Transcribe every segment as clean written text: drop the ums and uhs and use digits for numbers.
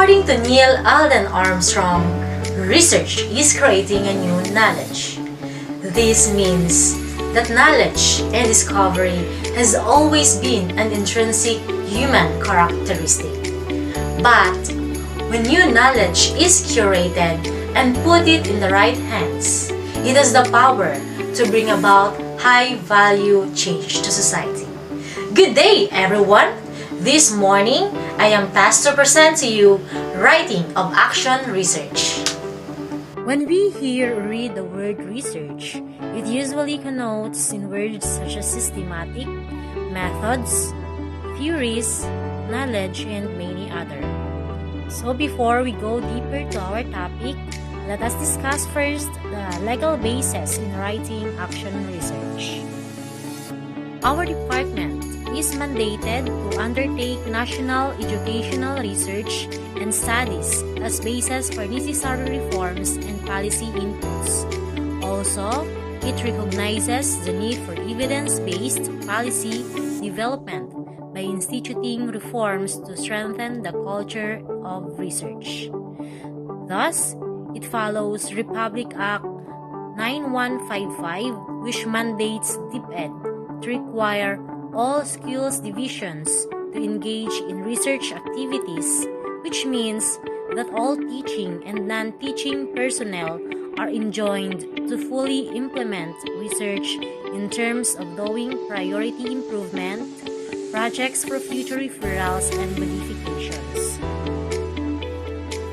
According to Neil Alden Armstrong, research is creating a new knowledge. This means that knowledge and discovery has always been an intrinsic human characteristic. But when new knowledge is curated and put it in the right hands, it has the power to bring about high-value change to society. Good day, everyone! This morning, I am tasked to present to you Writing of Action Research. When we hear or read the word research, it usually connotes in words such as systematic, methods, theories, knowledge, and many other. So before we go deeper to our topic, let us discuss first the legal basis in writing action research. Our department is mandated to undertake national educational research and studies as basis for necessary reforms and policy inputs. Also, it recognizes the need for evidence-based policy development by instituting reforms to strengthen the culture of research. Thus, it follows Republic Act 9155, which mandates DepEd to require all schools divisions to engage in research activities, which means that all teaching and non-teaching personnel are enjoined to fully implement research in terms of doing priority improvement, projects for future referrals, and modifications.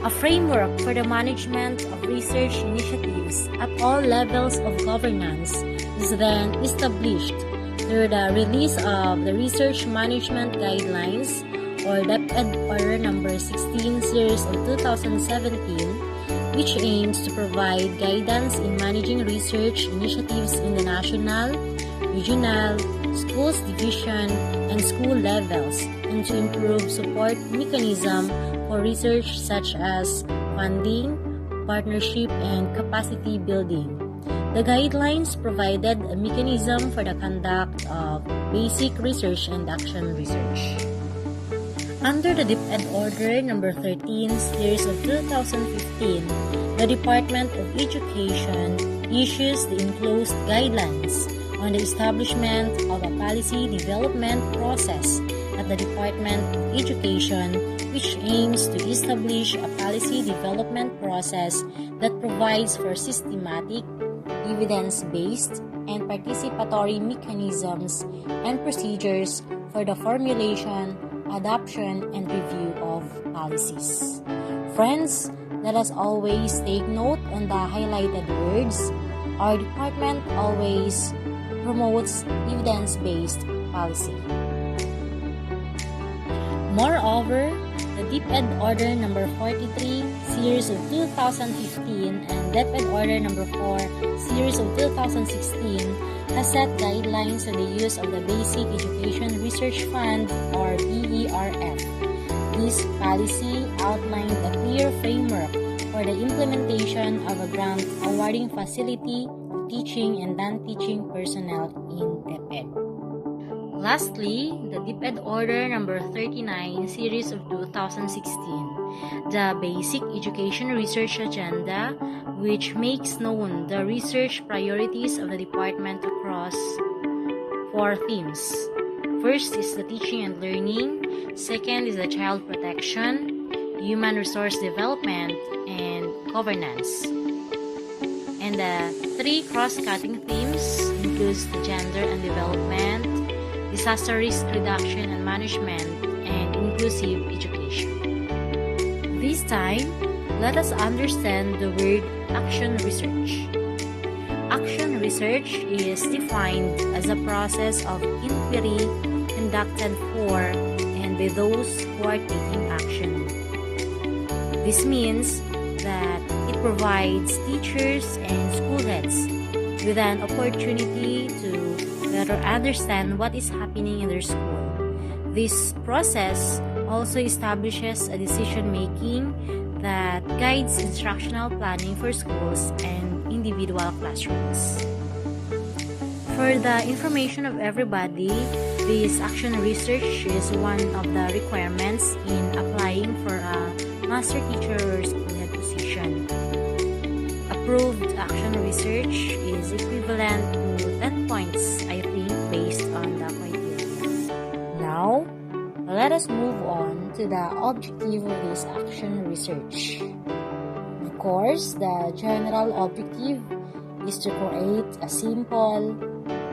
A framework for the management of research initiatives at all levels of governance is then established through the release of the Research Management Guidelines or DepEd Order No. 16 Series of 2017, which aims to provide guidance in managing research initiatives in the national, regional, schools division, and school levels, and to improve support mechanism for research such as funding, partnership, and capacity building. The guidelines provided a mechanism for the conduct of basic research and action research. Under the DepEd Order No. 13 Series of 2015, the Department of Education issues the enclosed guidelines on the establishment of a policy development process at the Department of Education, which aims to establish a policy development process that provides for systematic, evidence-based, and participatory mechanisms and procedures for the formulation, adoption, and review of policies. Friends, let us always take note on the highlighted words. Our department always promotes evidence-based policy. Moreover, the DepEd Order No. 43 Series of 2015 and DepEd Order No. 4 Series of 2016 has set guidelines on the use of the Basic Education Research Fund or BERF. This policy outlined a clear framework for the implementation of a grant awarding facility to teaching and non-teaching personnel in DepEd. Lastly, the DepEd Order No. 39 Series of 2016, the Basic Education Research Agenda, which makes known the research priorities of the department across 4 themes. First is the teaching and learning, second is the child protection, human resource development, and governance. And the 3 cross-cutting themes includes the gender and development, disaster risk reduction and management, and inclusive education. This time, let us understand the word action research. Action research is defined as a process of inquiry conducted for and by those who are taking action. This means that it provides teachers and school heads with an opportunity to better understand what is happening in their school. This process also establishes a decision-making that guides instructional planning for schools and individual classrooms. For the information of everybody, This action research is one of the requirements in applying for a master teacher or school head position. Approved action research is equivalent to 10 points, I think, based on the criteria. Now, let us move on to the objective of this action research. Of course, the general objective is to create a simple,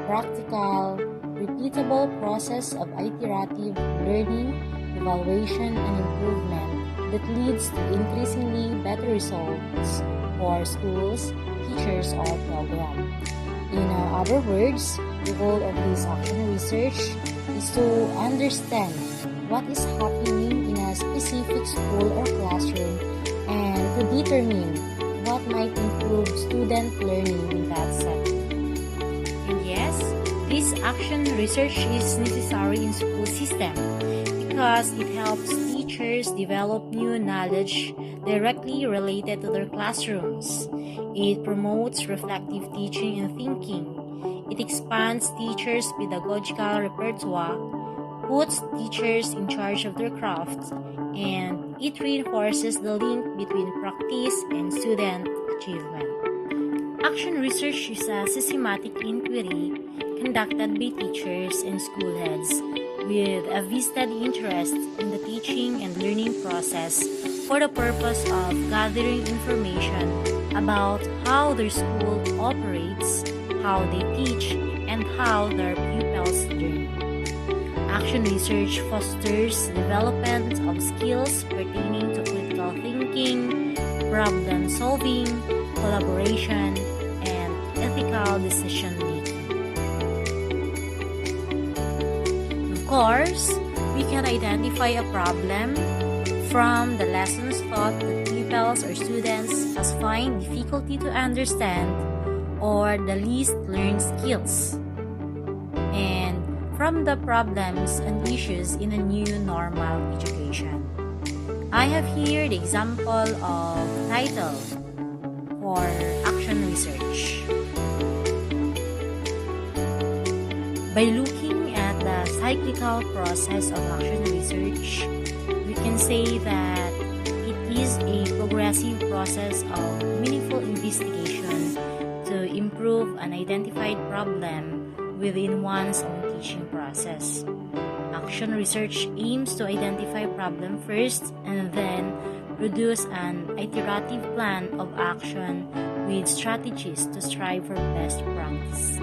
practical, repeatable process of iterative learning, evaluation, and improvement that leads to increasingly better results for schools, teachers, or program. In other words, the goal of this action research is to understand what is happening in a specific school or classroom and to determine what might improve student learning in that setting. And yes, this action research is necessary in school system because it helps teachers develop new knowledge directly related to their classrooms. It promotes reflective teaching and thinking. It expands teachers' pedagogical repertoire, puts teachers in charge of their craft, and it reinforces the link between practice and student achievement. Action research is a systematic inquiry conducted by teachers and school heads with a vested interest in the teaching and learning process for the purpose of gathering information about how their school operates, how they teach, and how their pupils learn. Action research fosters development of skills pertaining to critical thinking, problem solving, collaboration, and ethical decision making. Of course, we can identify a problem from the lessons taught that pupils or students has find difficulty to understand or the least learned skills, and from the problems and issues in a new normal education. I have here the example of title for action research. By looking at the cyclical process of action research, we can say that it is a progressive process of meaningful investigation to improve an identified problem within one's own teaching process. Action research aims to identify problem first and then produce an iterative plan of action with strategies to strive for best practice.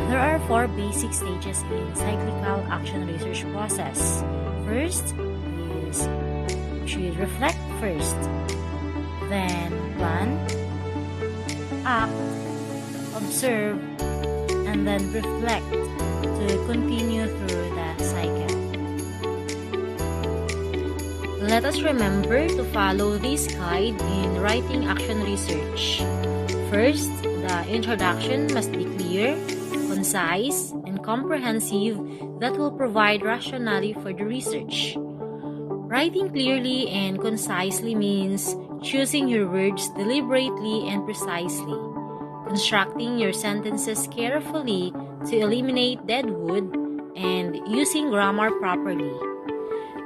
There are 4 basic stages in cyclical action research process. First is we should reflect first, then plan, act, observe, and then reflect to continue through the cycle. Let us remember to follow this guide in writing action research. First, the introduction must be clear, concise, and comprehensive that will provide rationale for the research. Writing clearly and concisely means choosing your words deliberately and precisely, constructing your sentences carefully to eliminate dead wood, and using grammar properly.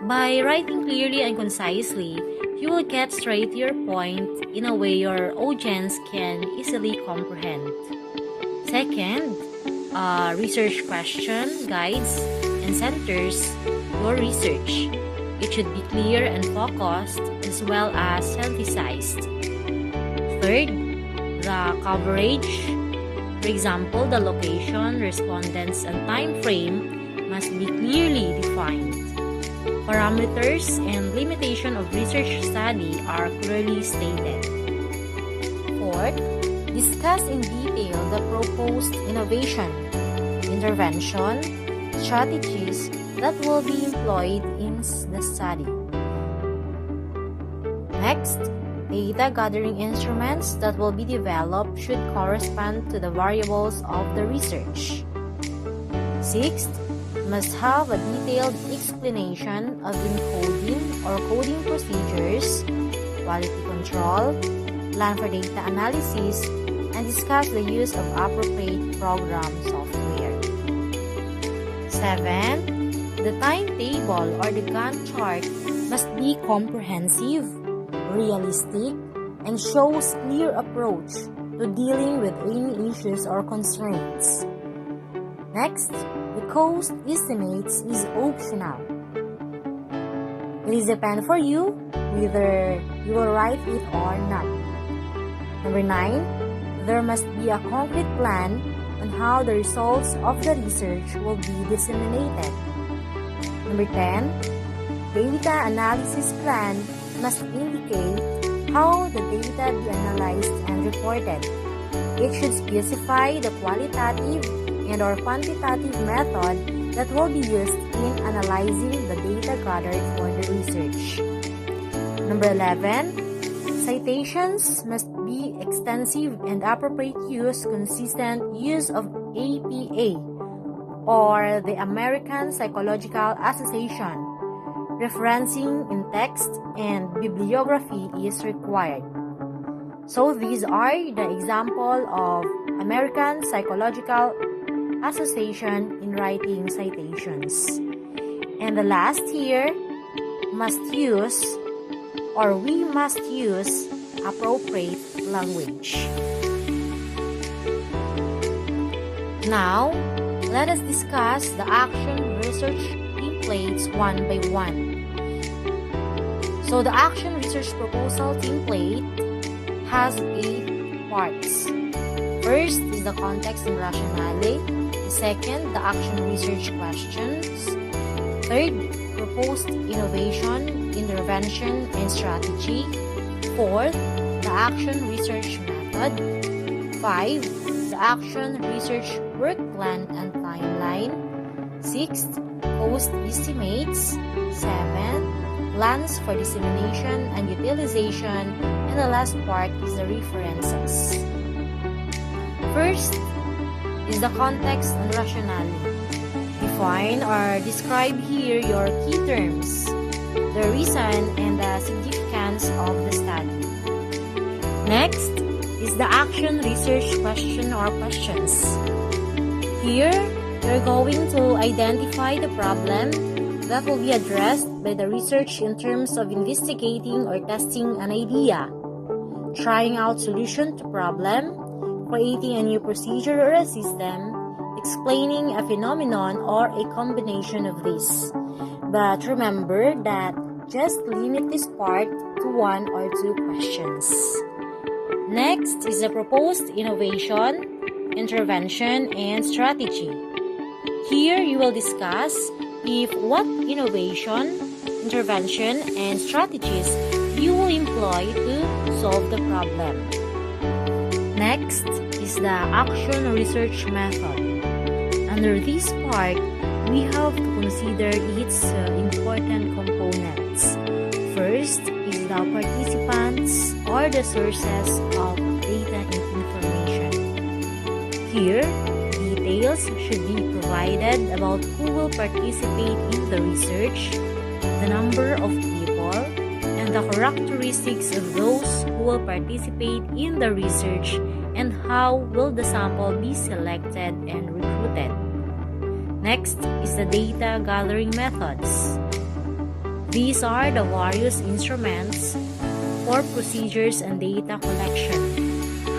By writing clearly and concisely, you will get straight to your point in a way your audience can easily comprehend. Second, research question guides and centers your research. It should be clear and focused as well as synthesized. Third, the coverage, for example, the location, respondents, and time frame must be clearly defined. Parameters and limitation of research study are clearly stated. Fourth, discuss in detail the proposed innovation, intervention, strategies that will be employed in the study. Next, data gathering instruments that will be developed should correspond to the variables of the research. Sixth, must have a detailed explanation of encoding or coding procedures, quality control, plan for data analysis, and discuss the use of appropriate program software. 7. The timetable or the Gantt chart must be comprehensive, realistic, and shows clear approach to dealing with any issues or constraints. Next, the cost estimates is optional. It is depend for you whether you will write it or not. Number 9, there must be a concrete plan on how the results of the research will be disseminated. Number 10, data analysis plan must indicate how the data be analyzed and reported. It should specify the qualitative and or quantitative method that will be used in analyzing the data gathered for the research. Number 11, citations must be extensive and appropriate use, consistent use of APA or the American Psychological Association. Referencing in text and bibliography is required. So these are the example of American Psychological Association in writing citations. And the last here, we must use appropriate language. Now, let us discuss the action research templates one by one. So the action research proposal template has 8 parts. First is the context and rationale. Second, the action research questions. Third, proposed innovation, intervention, and strategy. Fourth, the action research method. 5, the action research work plan and timeline. 6, cost estimates. 7, plans for dissemination and utilization. And the last part is the references. First is the context and rationale. Define or describe here your key terms, the reason and the significance of the study. Next is the action research question or questions. Here, you're going to identify the problem that will be addressed by the research in terms of investigating or testing an idea, trying out solution to problem, creating a new procedure or a system, explaining a phenomenon or a combination of this. But remember that just limit this part to 1 or 2 questions. Next is the proposed innovation, intervention, and strategy. Here you will discuss what innovation, intervention, and strategies you will employ to solve the problem. Next is the action research method. Under this part, we have to consider its important components. First is the participants or the sources of data and information. Here, details should be provided about who will participate in the research, the number of people, and the characteristics of those who will participate in the research, and how will the sample be selected and recruited. Next is the data gathering methods. These are the various instruments for procedures and data collection,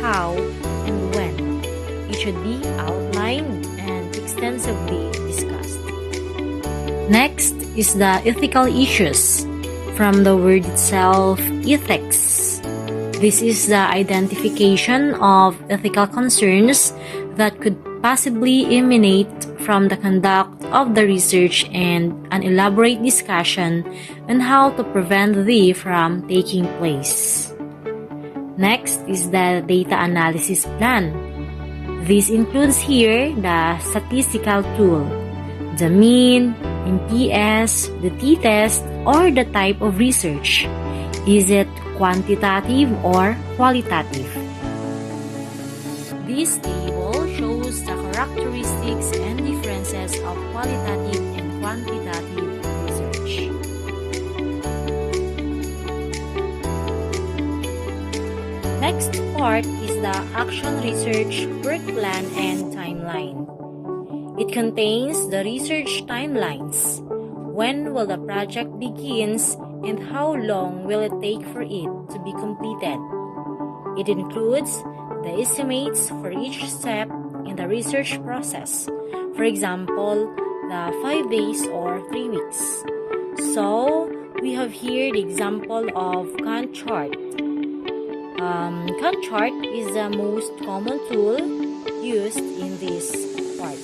how and when. It should be outlined and extensively discussed. Next is the ethical issues. From the word itself, ethics. This is the identification of ethical concerns that could possibly emanate from the conduct of the research and an elaborate discussion on how to prevent them from taking place. Next is the data analysis plan. This includes here the statistical tool, the mean, MPS, the t-test, or the type of research. Is it quantitative or qualitative? This table shows the characteristics and differences of qualitative and quantitative research. Next part is the action research work plan and timeline. It contains the research timelines. When will the project begins and how long will it take for it to be completed? It includes the estimates for each step in the research process. For example, the 5 days or 3 weeks. So, we have here the example of Gantt chart. Gantt chart is the most common tool used in this part.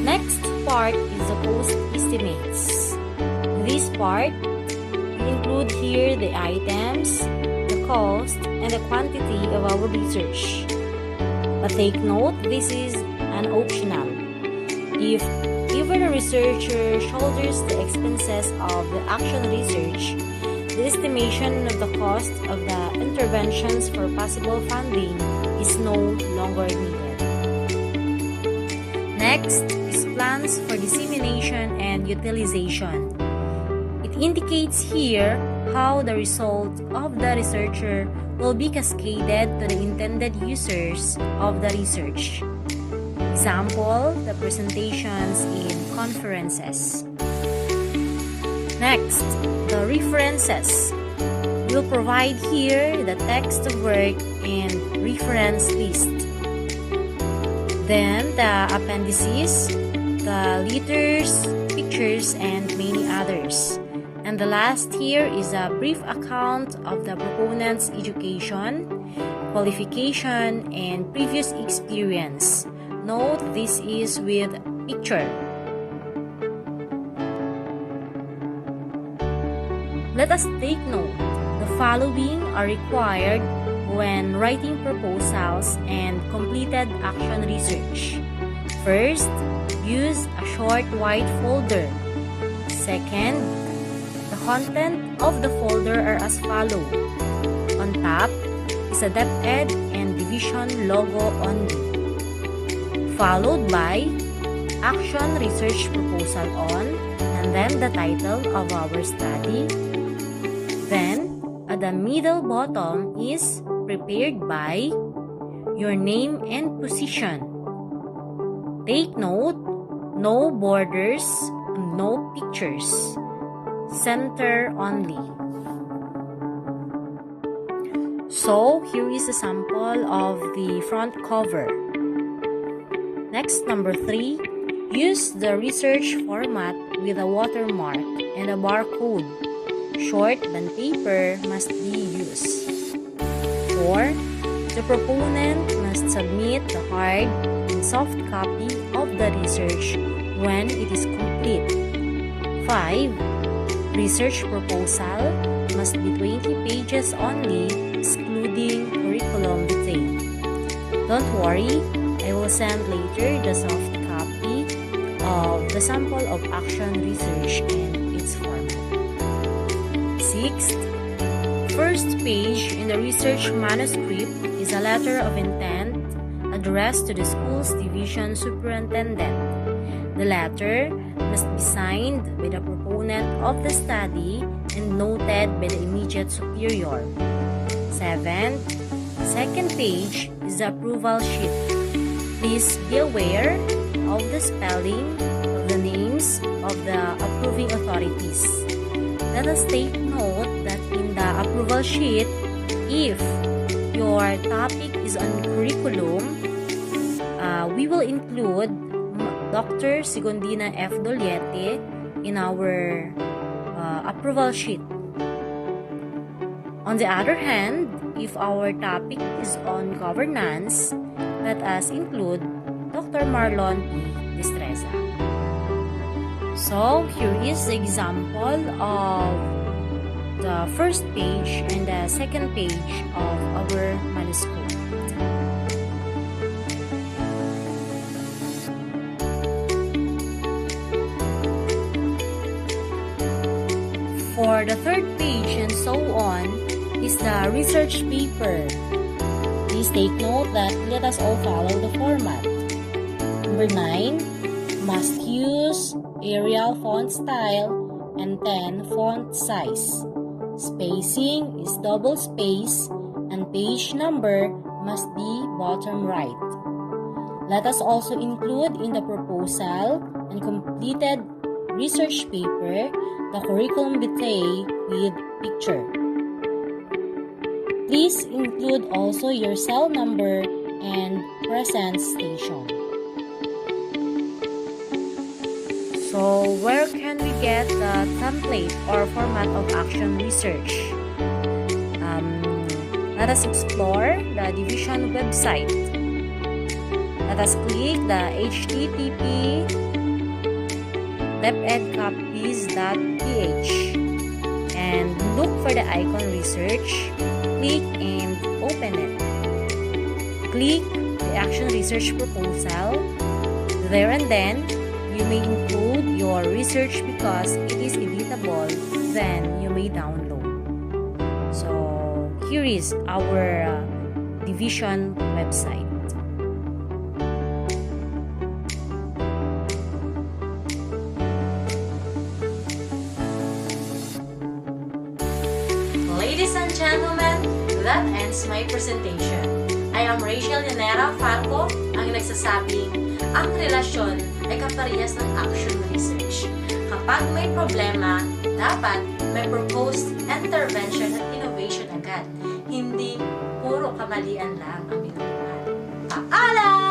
Next part is the cost estimates. In this part, we include here the items, the cost, and the quantity of our research. But take note, this is an optional. If even a researcher shoulders the expenses of the action research, the estimation of the cost of the interventions for possible funding is no longer needed. Next is plans for dissemination and utilization. It indicates here how the result of the researcher will be cascaded to the intended users of the research. Example, the presentations in conferences. Next, the references. We'll provide here the text of work and reference list. Then the appendices, the letters, pictures, and many others. And the last here is a brief account of the proponent's education, qualification, and previous experience. Note this is with picture. Let us take note. The following are required when writing proposals and completed action research. First, use a short white folder. Second, the content of the folder are as follows. On top is a DepEd and division logo only, followed by action research proposal on, and then the title of our study. Then, at the middle bottom is prepared by your name and position. Take note, no borders, no pictures. Center only. So, here is a sample of the front cover. Next, number 3, use the research format with a watermark and a barcode. Short than paper must be used. 4, the proponent must submit the hard and soft copy of the research when it is complete. 5, research proposal must be 20 pages only, excluding curriculum vitae. Don't worry, I will send later the soft copy of the sample of action research and its format. 6th, first page in the research manuscript is a letter of intent addressed to the school's division superintendent. The letter must be signed by the proponent of the study and noted by the immediate superior. 7th, second page is the approval sheet. Please be aware of the spelling of the names of the approving authorities. Let us take note that in the approval sheet, if your topic is on curriculum, we will include Dr. Sigondina F. Doliete in our approval sheet. On the other hand, if our topic is on governance, let us include Dr. Marlon P. Destreza. So, here is the example of the first page and the second page of our manuscript. For the third page and so on is the research paper. Please take note that let us all follow the format. Number 9, must use Arial font style and 10 font size. Spacing is double space and page number must be bottom right. Let us also include in the proposal and completed research paper the curriculum vitae with picture. Please include also your cell number and present station. So, where can we get the template or format of action research? Let us explore the division website. Let us click the http depedcopies.ph and look for the icon research. Click and open it. Click the action research proposal. There and then, you may include your research because it is editable, then you may download. So, here is our division website. Ladies and gentlemen, that ends my presentation. I am Rachel Yanera Falco, ang nagsasabing ang relasyon ay kaparehas ng action research. Kapag may problema, dapat may proposed intervention at innovation agad. Hindi puro kamalian lang ang minutunan. Paalam!